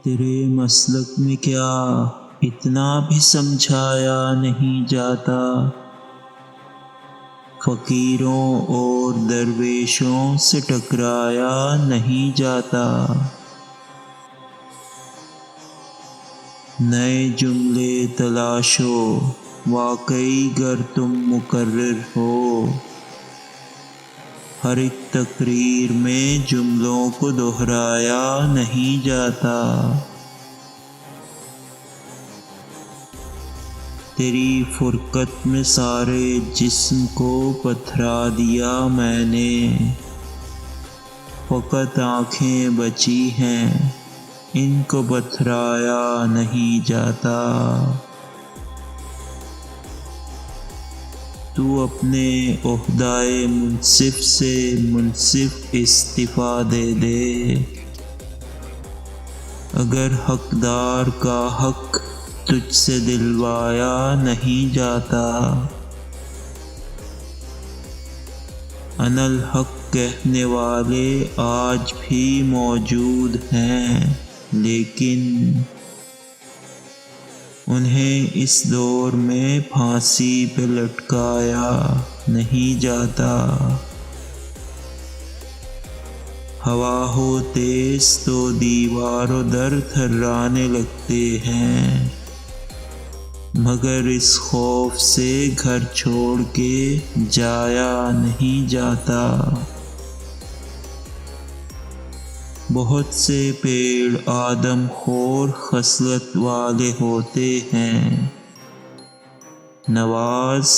تیرے مسلک میں کیا اتنا بھی سمجھایا نہیں جاتا؟ فقیروں اور درویشوں سے ٹکرایا نہیں جاتا؟ نئے جملے تلاشو واقعی گر تم مقرر ہو، ہر ایک تقریر میں جملوں کو دہرایا نہیں جاتا۔ تیری فرقت میں سارے جسم کو پتھرا دیا میں نے، فقط آنکھیں بچی ہیں ان کو پتھرایا نہیں جاتا۔ تو اپنے عہدۂ منصف سے منصف استعفیٰ دے دے، اگر حقدار کا حق تجھ سے دلوایا نہیں جاتا۔ انا الحق کہنے والے آج بھی موجود ہیں، لیکن انہیں اس دور میں پھانسی پہ لٹکایا نہیں جاتا۔ ہوا ہو تیز تو دیوار و در تھرانے لگتے ہیں، مگر اس خوف سے گھر چھوڑ کے جایا نہیں جاتا۔ بہت سے پیڑ آدم خور خصلت والے ہوتے ہیں، نواز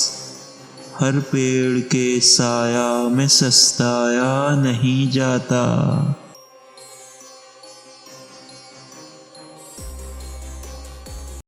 ہر پیڑ کے سایہ میں سستایا نہیں جاتا۔